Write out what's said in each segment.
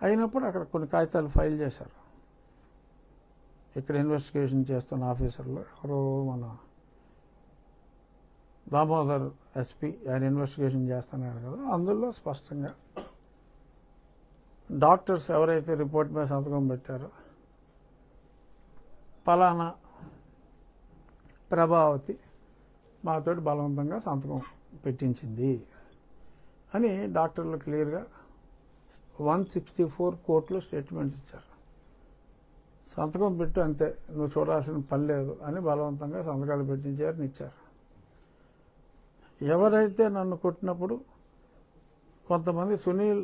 అయినప్పుడు అక్కడ కొన్ని కాగితాలు ఫైల్ చేశారు. ఇక్కడ ఇన్వెస్టిగేషన్ చేస్తున్న ఆఫీసర్లు ఎవరో మన దామోదర్ ఎస్పీ ఆయన ఇన్వెస్టిగేషన్ చేస్తున్నారు కదా, అందులో స్పష్టంగా డాక్టర్స్ ఎవరైతే రిపోర్ట్ మీద సంతకం పెట్టారో పలానా ప్రభావతి మాతోటి బలవంతంగా సంతకం పెట్టించింది అని డాక్టర్లు క్లియర్గా 164 కోర్టులో స్టేట్మెంట్ ఇచ్చారు. సంతకం పెట్టు అంతే, నువ్వు చూడాల్సిన పని లేదు అని బలవంతంగా సంతకాలు పెట్టించారని ఇచ్చారు. ఎవరైతే నన్ను కొట్టినప్పుడు కొంతమంది సునీల్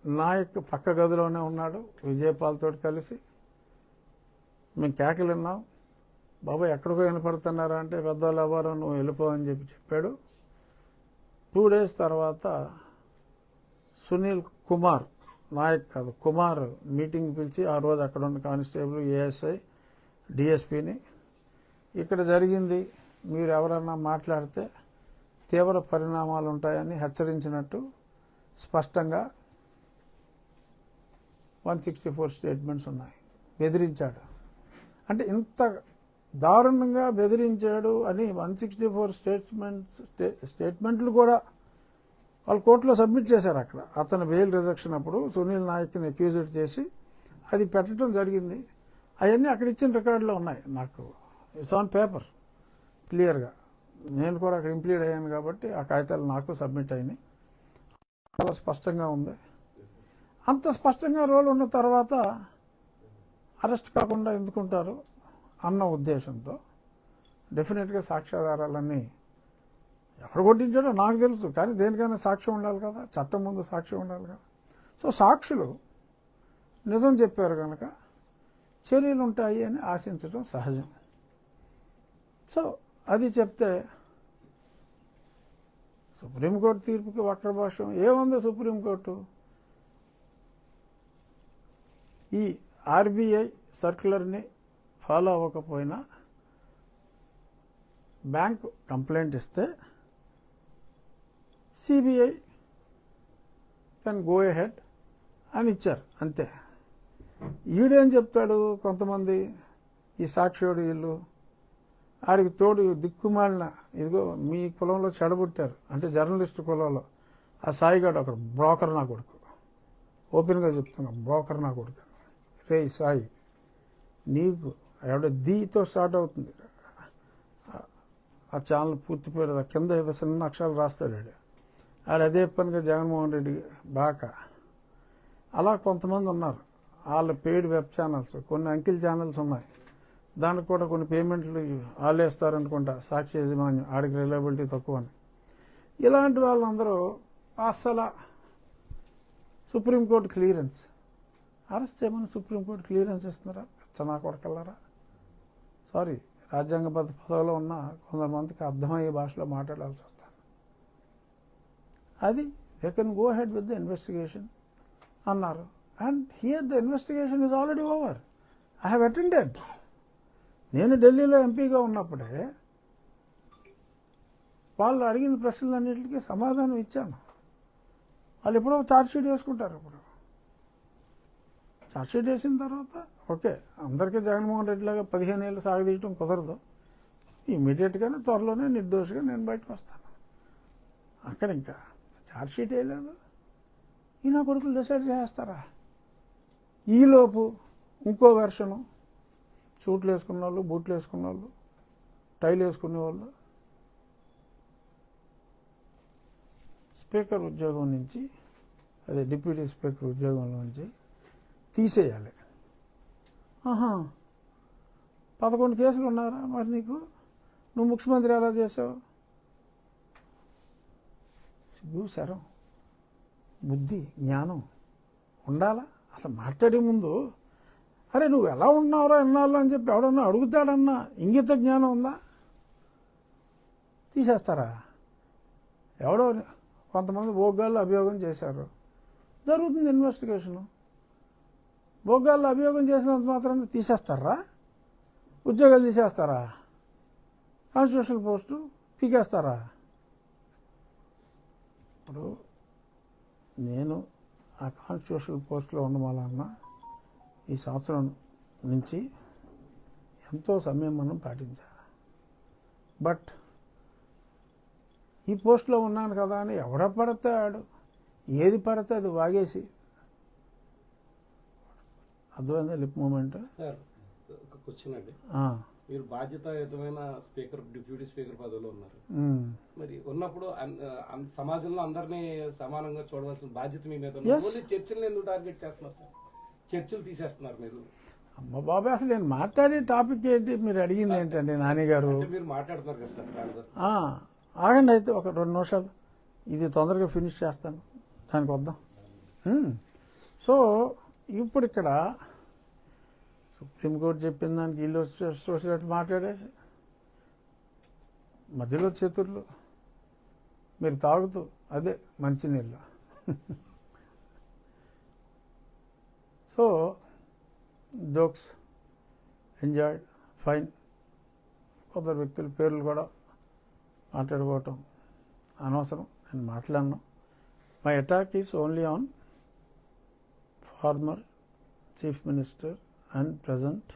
నాయక్ పక్క గదిలోనే ఉన్నాడు విజయపాల్తో కలిసి, మేము కేకలు విన్నాం, బాబాయ్ ఎక్కడికో వినపడుతున్నారా అంటే పెద్దవాళ్ళు ఎవరో నువ్వు వెళ్ళిపో అని చెప్పాడు. 2 days తర్వాత సునీల్ కుమార్ నాయక్ కాదు కుమార్ మీటింగ్ పిలిచి ఆ రోజు అక్కడ ఉన్న కానిస్టేబుల్ ఏఎస్ఐ డిఎస్పీని ఇక్కడ జరిగింది, మీరు ఎవరన్నా మాట్లాడితే తీవ్ర పరిణామాలు ఉంటాయని హెచ్చరించినట్టు స్పష్టంగా 164 స్టేట్మెంట్స్ ఉన్నాయి. బెదిరించాడు అంటే ఇంత దారుణంగా బెదిరించాడు అని 164 స్టేట్మెంట్లు కూడా వాళ్ళు కోర్టులో సబ్మిట్ చేశారు. అక్కడ అతను బెయిల్ రిజెక్షన్ అప్పుడు సునీల్ నాయక్ని అక్యూజ్డ్ చేసి అది పెట్టడం జరిగింది. అవన్నీ అక్కడ ఇచ్చిన రికార్డులో ఉన్నాయి, నాకు ఇట్స్ ఆన్ పేపర్ క్లియర్గా. నేను కూడా అక్కడ ఇంప్లీడ్ అయ్యాను కాబట్టి ఆ కాగితాలు నాకు సబ్మిట్ అయినాయి. చాలా స్పష్టంగా ఉంది. అంత స్పష్టంగా రోల్ ఉన్న తర్వాత అరెస్ట్ కాకుండా ఎందుకుంటారు అన్న ఉద్దేశంతో డెఫినెట్గా సాక్ష్యాధారాలన్నీ ఎక్కడ కొట్టించాడో నాకు తెలుసు, కానీ దేనికైనా సాక్ష్యం ఉండాలి కదా, చట్టం ముందు సాక్ష్యం ఉండాలి కదా. సో సాక్షులు నిజం చెప్పారు కనుక చర్యలు ఉంటాయి అని ఆశించడం సహజం. సో అది చెప్తే సుప్రీంకోర్టు తీర్పుకి వక్రభాష్యం ఏముంది? సుప్రీంకోర్టు ఈ ఆర్బీఐ సర్క్యులర్ని ఫాలో అవ్వకపోయినా బ్యాంక్ కంప్లైంట్ ఇస్తే సిబిఐ కెన్ గో ఎహెడ్ అని ఇచ్చారు అంతే. ఈడేం చెప్తాడు, కొంతమంది ఈ సాక్షియోడు వీళ్ళు ఆడికి తోడు దిక్కుమాలిన ఇదిగో మీ కులంలో చెడబుట్టారు అంటే జర్నలిస్టు కులంలో ఆ సాయిగాడు అక్కడ బ్రోకర్ నా కొడుకు, ఓపెన్గా చెప్తున్నా బ్రోకర్ నా కొడుకు. రే సాయి, నీకు ఎవడ దీతో స్టార్ట్ అవుతుంది ఆ ఛానల్ పూర్తి పేరు కింద ఏదో చిన్న అక్షరాలు రాస్తాడు ఆడు అదే పనిగా జగన్మోహన్ రెడ్డి బాగా. అలా కొంతమంది ఉన్నారు, వాళ్ళ పెయిడ్ వెబ్ ఛానల్స్, కొన్ని అంకిల్ ఛానల్స్ ఉన్నాయి, దానికి కూడా కొన్ని పేమెంట్లు వాళ్ళేస్తారనుకుంటా సాక్షి యజమాన్యం, ఆడికి రిలయబిలిటీ తక్కువ అని. ఇలాంటి వాళ్ళందరూ అసలు సుప్రీంకోర్టు క్లియరెన్స్ అరెస్ట్ చేయమని సుప్రీంకోర్టు క్లియరెన్స్ ఇస్తున్నారా? చనా కొడకల్లారా. సారీ, రాజ్యాంగబద్ధ పదవిలో ఉన్న కొంతమందికి అర్థమయ్యే భాషలో మాట్లాడాల్సి వస్తుంది. అది they can go ahead with the investigation అన్నారు. And here the investigation is already over. I have attended. నేను ఢిల్లీలో ఎంపీగా ఉన్నప్పుడే వాళ్ళు అడిగిన ప్రశ్నలన్నింటికి సమాధానం ఇచ్చాను. వాళ్ళు ఎప్పుడో ఛార్జ్షీట్ వేసుకుంటారు. ఇప్పుడు ఛార్జ్షీట్ వేసిన తర్వాత ఓకే, అందరికీ జగన్మోహన్ రెడ్డి లాగా 15 ఏళ్ళు సాగదీయటం కుదరదు. ఇమీడియట్గానే త్వరలోనే నిర్దోషిగా నేను బయటకు వస్తాను. అక్కడ ఇంకా ఛార్జ్షీట్ వేయలేదు, ఈ నా కొడుకులు డిసైడ్ చేస్తారా? ఈలోపు ఇంకో వెర్షను, సూట్లు వేసుకున్న వాళ్ళు, బూట్లు వేసుకున్న వాళ్ళు, టైలు వేసుకునే వాళ్ళు స్పీకర్ ఉద్యోగం నుంచి, అదే డిప్యూటీ స్పీకర్ ఉద్యోగం నుంచి తీసేయాలి. 11 కేసులు ఉన్నారా మరి నీకు? నువ్వు ముఖ్యమంత్రి ఎలా చేసావు? సిగ్గు శరం బుద్ధి జ్ఞానం ఉండాలా? అసలు మాట్లాడే ముందు అరే నువ్వు ఎలా ఉన్నావురా ఎన్నాళ్ళు అని చెప్పి ఎవడన్నా అడుగుతాడన్నా ఇంగిత జ్ఞానం ఉందా? తీసేస్తారా? ఎవడో కొంతమంది భోగాల్లో అభియోగం చేశారు, జరుగుతుంది ఇన్వెస్టిగేషను. భోగాల్లో అభియోగం చేసినంత మాత్రాన్ని తీసేస్తారా? ఉద్యోగాలు తీసేస్తారా? Constitutional post పీకేస్తారా? ఇప్పుడు నేను ఆ కాన్స్టిట్యూషనల్ పోస్ట్లో ఉండమాలన్న ఈ సంవత్సరం నుంచి ఎంతో సంయమనం పాటించా. బట్ ఈ పోస్ట్లో ఉన్నాను కదా అని ఎవడ పడితే ఆడు ఏది పడితే అది వాగేసి అర్థమైందా లిప్ మూమెంట్. ఒక క్వశ్చన్ అండి, మీరు బాధ్యతాయుతమైన స్పీకర్ డిప్యూటీ స్పీకర్ పదవిలో ఉన్నారు. మరి ఉన్నప్పుడు సమాజంలో అందరినీ సమానంగా చూడవలసిన బాధ్యత మీ మీద చర్చలు ఎందుకు టార్గెట్ చేస్తున్నారు? చర్చలు తీసేస్తున్నారు మీరు. అమ్మ బాబాయ్, అసలు నేను మాట్లాడే టాపిక్ ఏంటి? మీరు అడిగింది ఏంటండి నాని గారు? మీరు మాట్లాడుతున్నారు కదా సార్. ఆగండి అయితే ఒక 2 నిమిషాలు, ఇది తొందరగా ఫినిష్ చేస్తాను, దానికి వద్దాం. సో ఇప్పుడు ఇక్కడ సుప్రీంకోర్టు చెప్పిన దానికి వీళ్ళు వచ్చేటట్టు మాట్లాడేసి మధ్యలో చేతుర్లు మీరు తాగుతూ అదే మంచినీళ్ళు. So jokes enjoyed, fine. కొందరు వ్యక్తుల పేర్లు కూడా మాట్లాడుకోవటం అనవసరం, నేను మాట్లాడను. My attack is only on former chief minister and present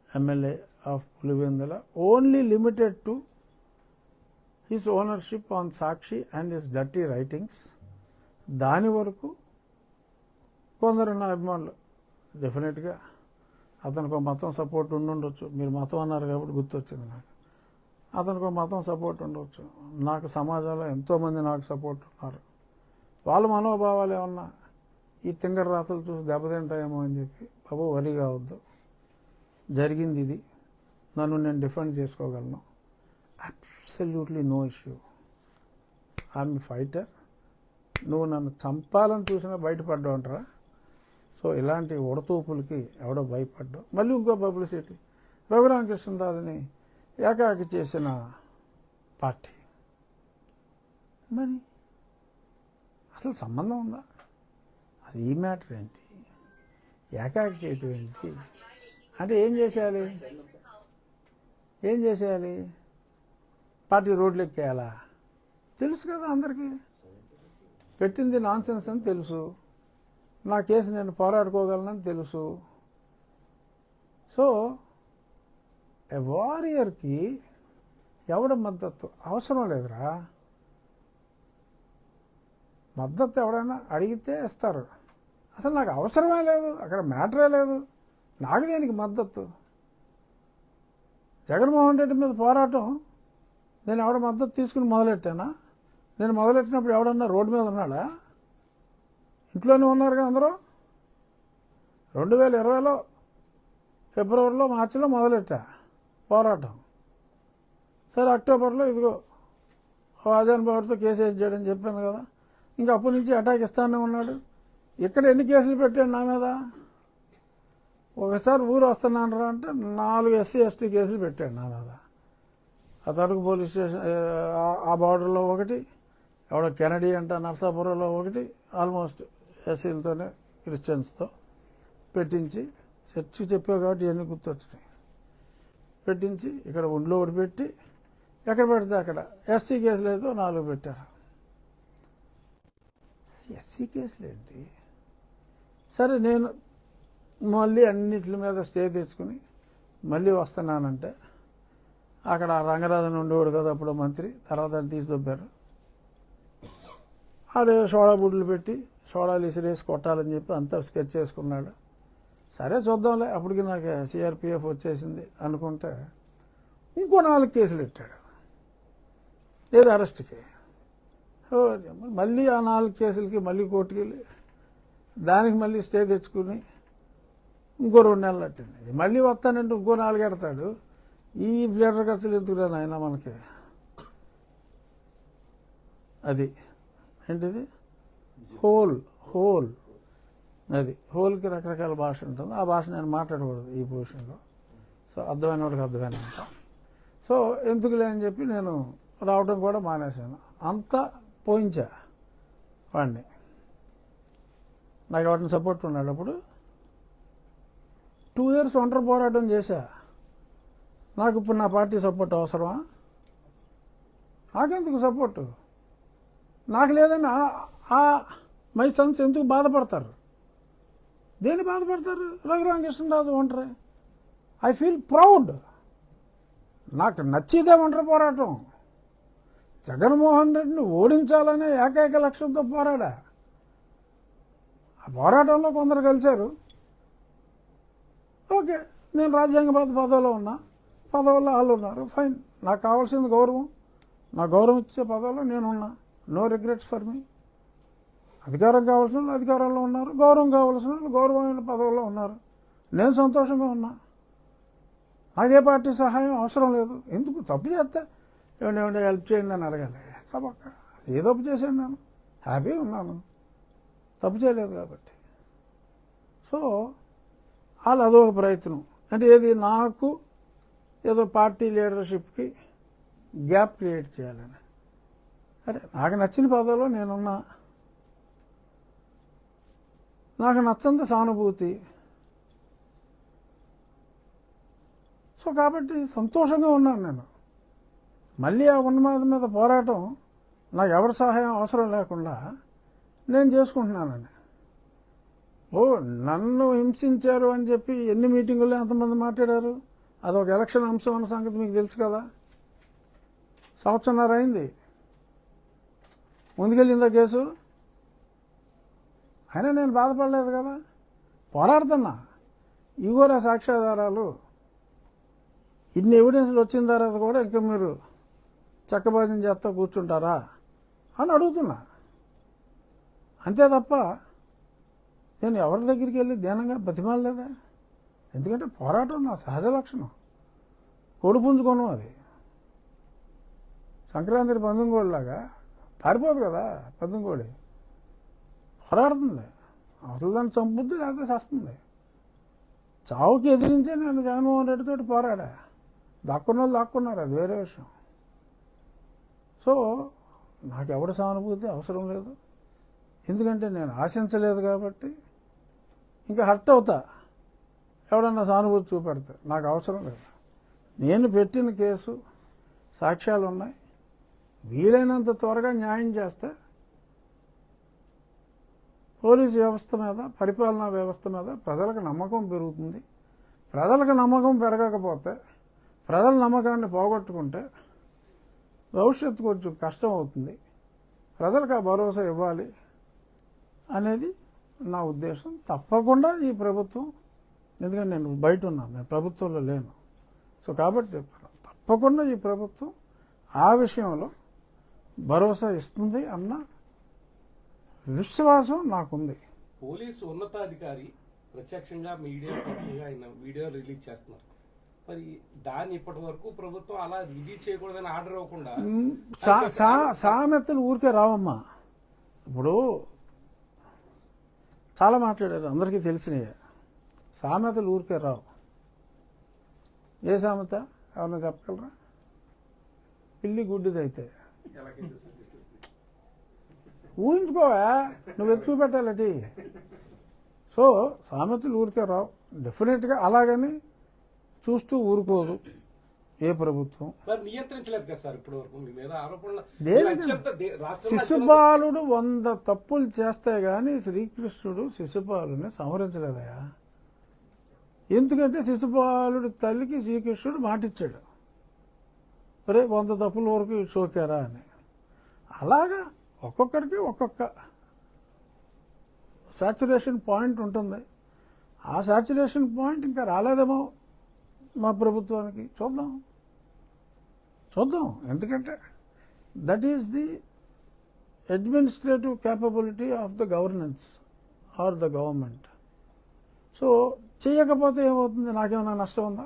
MLA of Pulivendula, only limited to his ownership on Sakshi and his dirty writings. దాని వరకు కొందరు నా అభిమానులు డెఫినెట్గా అతనికి ఒక మతం సపోర్ట్ ఉండుండొచ్చు. మీరు మతం అన్నారు కాబట్టి గుర్తొచ్చింది నాకు. అతనికి ఒక మతం సపోర్ట్ ఉండవచ్చు. నాకు సమాజంలో ఎంతోమంది నాకు సపోర్ట్ ఉన్నారు. వాళ్ళ మనోభావాలు ఏమన్నా ఈ తింగర రాతలు చూసి దెబ్బతింటాయేమో అని చెప్పి బాబు వరి కావద్దు. జరిగింది ఇది, నన్ను నేను డిఫెండ్ చేసుకోగలను. Absolutely no issue. I'm fighter. నువ్వు నన్ను చంపాలని చూసినా బయటపడ్డావు అంటారా? సో ఇలాంటి ఉడతూపులకి ఎవడో భయపడ్డావు. మళ్ళీ ఇంకో పబ్లిసిటీ, రఘురామకృష్ణరాజుని ఏకాకి చేసిన పార్టీ. మరి అసలు సంబంధం ఉందా? అసలు ఈ మ్యాటర్ ఏంటి? ఏకాకి చేయటం ఏంటి? అంటే ఏం చేసేయాలి? ఏం చేసేయాలి? పార్టీ రోడ్లు ఎక్కేయాలా? తెలుసు కదా అందరికీ, పెట్టింది నాన్ సెన్స్ అని తెలుసు. నా కేసు నేను పోరాడుకోగలనని తెలుసు. సో ఎ వారియర్కి ఎవడ మద్దతు అవసరం లేదురా. మద్దతు ఎవడైనా అడిగితే ఇస్తారు. అసలు నాకు అవసరమే లేదు, అక్కడ మ్యాటరే లేదు. నాకు దేనికి మద్దతు? జగన్మోహన్ రెడ్డి మీద పోరాటం నేను ఎవడ మద్దతు తీసుకుని మొదలెట్టానా? నేను మొదలెట్టినప్పుడు ఎవడన్నా రోడ్డు మీద ఉన్నాడా? ఇంట్లోనే ఉన్నారుగా అందరూ. 2020లో ఫిబ్రవరిలో మార్చిలో మొదలెట్టా పోరాటం. సరే అక్టోబర్లో ఇదిగో ఆజాన్ బాబుతో కేసు వేసి చేయడని చెప్పాను కదా. ఇంకా అప్పటి నుంచి అటాక్ ఇస్తానే ఉన్నాడు. ఇక్కడ ఎన్ని కేసులు పెట్టాడు నా మీద? ఒకసారి ఊరు వస్తున్నాను రా అంటే 4 SC ST కేసులు పెట్టాడు నా మీద. ఆ తరకు పోలీస్ స్టేషన్ ఆ బార్డర్లో ఒకటి, ఎవడో కెనడీ అంట నర్సాపురంలో ఒకటి, ఆల్మోస్ట్ ఎస్సీలతోనే క్రిస్టియన్స్తో పెట్టించి చర్చి చెప్పావు కాబట్టి ఇవన్నీ గుర్తొచ్చినాయి. పెట్టించి ఇక్కడ ఒంట్లో ఒకటి పెట్టి ఎక్కడ పెడితే అక్కడ SC కేసులు అయితే 4 పెట్టారు. SC కేసులు ఏంటి? సరే నేను మళ్ళీ అన్నిటి మీద స్టే తెచ్చుకుని మళ్ళీ వస్తున్నానంటే అక్కడ రంగరాజన్ ఉండేవాడు కదా అప్పుడు మంత్రి, తర్వాత తీసి దొబ్బారు. ఆడే సోడా బుడ్లు పెట్టి సోడాలు ఇసిరేసి కొట్టాలని చెప్పి అంతా స్కెచ్ చేసుకున్నాడు. సరే చూద్దాంలే, అప్పటికి నాకు CRPF వచ్చేసింది అనుకుంటే ఇంకో 4 కేసులు పెట్టాడు ఏదో అరెస్ట్కి. మళ్ళీ ఆ 4 కేసులకి మళ్ళీ కోర్టుకి వెళ్ళి దానికి మళ్ళీ స్టే తెచ్చుకుని ఇంకో 2 నెలలు పట్టింది. మళ్ళీ వస్తానంటే ఇంకో 4 ఎడతాడు. ఈ లీటర్ ఖర్చులు ఎందుకురా నాయన మనకి? అది ఏంటిది? హోల్ అది హోల్కి రకరకాల భాష ఉంటుంది. ఆ భాష నేను మాట్లాడకూడదు ఈ పొజిషన్లో. సో అర్థమైన వాడికి అర్థమైనంత. సో ఎందుకులే అని చెప్పి నేను రావడం కూడా మానేశాను. అంతా పోయించా వాడిని. నాకు వాటిని సపోర్ట్ ఉన్నాడు. అప్పుడు 2 years ఒంటరి పోరాటం చేశా. నాకు ఇప్పుడు నా పార్టీ సపోర్ట్ అవసరమా? నాకెందుకు సపోర్టు? నాకు లేదని మై సన్స్ ఎందుకు బాధపడతారు? దేని బాధపడతారు? రఘురామకృష్ణరాజు ఒంటరి. I feel proud. నాకు నచ్చిదే ఒంటరి పోరాటం. జగన్మోహన్ రెడ్డిని ఓడించాలనే ఏకైక లక్ష్యంతో పోరాడా. ఆ పోరాటంలో కొందరు కలిశారు. ఓకే, నేను రాజ్యాంగబద్ధ పదవిలో ఉన్నా, పదవుల్లో వాళ్ళు ఉన్నారు, ఫైన్. నాకు కావాల్సింది గౌరవం. నా గౌరవం ఇచ్చే పదవిలో నేనున్నా. No regrets for me. అధికారం కావాల్సిన వాళ్ళు అధికారంలో ఉన్నారు, గౌరవం కావాల్సిన వాళ్ళు గౌరవమైన పదవుల్లో ఉన్నారు. నేను సంతోషంగా ఉన్నా. నాకే పార్టీ సహాయం అవసరం లేదు. ఎందుకు? తప్పు చేస్తే ఏమంటే హెల్ప్ చేయండి అని అడగాలి. తప్పక ఏ తప్పు చేశాను? నేను హ్యాపీగా ఉన్నాను, తప్పు చేయలేదు కాబట్టి. సో వాళ్ళు అదొక ప్రయత్నం. అంటే ఏది? నాకు ఏదో పార్టీ లీడర్షిప్కి గ్యాప్ క్రియేట్ చేయాలని. అరే, నాకు నచ్చిన పదవిలో నేనున్నా, నాకు నచ్చంత సానుభూతి. సో కాబట్టి సంతోషంగా ఉన్నాను నేను. మళ్ళీ ఆ ఉన్నమాద మీద పోరాటం నాకు ఎవరి సహాయం అవసరం లేకుండా నేను చేసుకుంటున్నానని. ఓ, నన్ను హింసించారు అని చెప్పి ఎన్ని మీటింగుల్లో ఎంతమంది మాట్లాడారు? అదొక ఎలక్షన్ అంశం అన్న సంగతి మీకు తెలుసు కదా. సంవత్సరంన్నర అయింది ముందుకెళ్ళిందా కేసు. అయినా నేను బాధపడలేదు కదా, పోరాడుతున్నా. ఇగోరా సాక్ష్యాధారాలు, ఇన్ని ఎవిడెన్స్లు వచ్చిన తర్వాత కూడా ఇంకా మీరు చక్కబాజం చేస్తా కూర్చుంటారా అని అడుగుతున్నా. అంతే తప్ప నేను ఎవరి దగ్గరికి వెళ్ళి దీనంగా బతిమాలలేదా. ఎందుకంటే పోరాటం నా సహజ లక్షణం. కోడి పుంజుకోను. అది సంక్రాంతి పందుంగోడిలాగా పారిపోదు కదా. పందుంగోడి పోరాడుతుంది. అసలు దాన్ని చంపుద్ది, లేకపోతే చేస్తుంది. చావుకి ఎదిరించే నేను జగన్మోహన్ రెడ్డితో పోరాడా. దాక్కున్న వాళ్ళు దాక్కున్నారు, అది వేరే విషయం. సో నాకు ఎవరి సానుభూతి అవసరం లేదు. ఎందుకంటే నేను ఆశించలేదు కాబట్టి. ఇంకా హర్ట్ అవుతా ఎవడన్నా సానుభూతి చూపెడితే. నాకు అవసరం లేదు. నేను పెట్టిన కేసు సాక్ష్యాలు ఉన్నాయి. వీలైనంత త్వరగా న్యాయం చేస్తే పోలీసు వ్యవస్థ మీద, పరిపాలనా వ్యవస్థ మీద ప్రజలకు నమ్మకం పెరుగుతుంది. ప్రజలకు నమ్మకం పెరగకపోతే, ప్రజల నమ్మకాన్ని పోగొట్టుకుంటే భవిష్యత్తు కొంచెం కష్టం అవుతుంది. ప్రజలకు ఆ భరోసా ఇవ్వాలి అనేది నా ఉద్దేశం. తప్పకుండా ఈ ప్రభుత్వం, ఎందుకంటే నేను బయట ఉన్నాను, నేను ప్రభుత్వంలో లేను. సో కాబట్టి తప్పకుండా ఈ ప్రభుత్వం ఆ విషయంలో భరోసా ఇస్తుంది అన్న విశ్వాసం నాకుంది. పోలీసు ఉన్నతాధికారి ప్రత్యక్షంగా మీడియా ఆయన వీడియో రిలీజ్ చేస్తున్నారు. మరి దాన్ని ఇప్పటి వరకు ప్రభుత్వం అలా రిలీజ్ చేయకూడదని ఆర్డర్ ఇవ్వకుండా సామెతలు ఊరికే రావమ్మా. ఇప్పుడు చాలా మాట్లాడారు, అందరికీ తెలిసినయే. సామెతలు ఊరికే రావు. ఏ సామెత ఎవరన్నా చెప్పగలరా? పిల్లి గుడ్డిదైతే ఊహించుకోవా, నువ్వు ఎత్తు చూపెట్టాలటి. సో సామెతలు ఊరికే రావు. డెఫినెట్గా అలాగని చూస్తూ ఊరుకోదు ఏ ప్రభుత్వం. నియంత్రించలేదు కదా సార్ ఇప్పటి వరకు మీ మీద ఆరోపణలు. శిశుపాలుడు 100 తప్పులు చేస్తే గాని శ్రీకృష్ణుడు శిశుపాలుని సంహరించలేదయా. ఎందుకంటే శిశుపాలుడు తల్లికి శ్రీకృష్ణుడు మాటిచ్చాడు, అరే 100 తప్పుల వరకు షోకారా అని. అలాగా ఒక్కొక్కడికి ఒక్కొక్క సాచురేషన్ పాయింట్ ఉంటుంది. ఆ సాచురేషన్ పాయింట్ ఇంకా రాలేదేమో మా ప్రభుత్వానికి. చూద్దాం. ఎందుకంటే that is the administrative capability of the governance or the government. So చేయకపోతే ఏమవుతుంది? నాకేమైనా నష్టం ఉందా?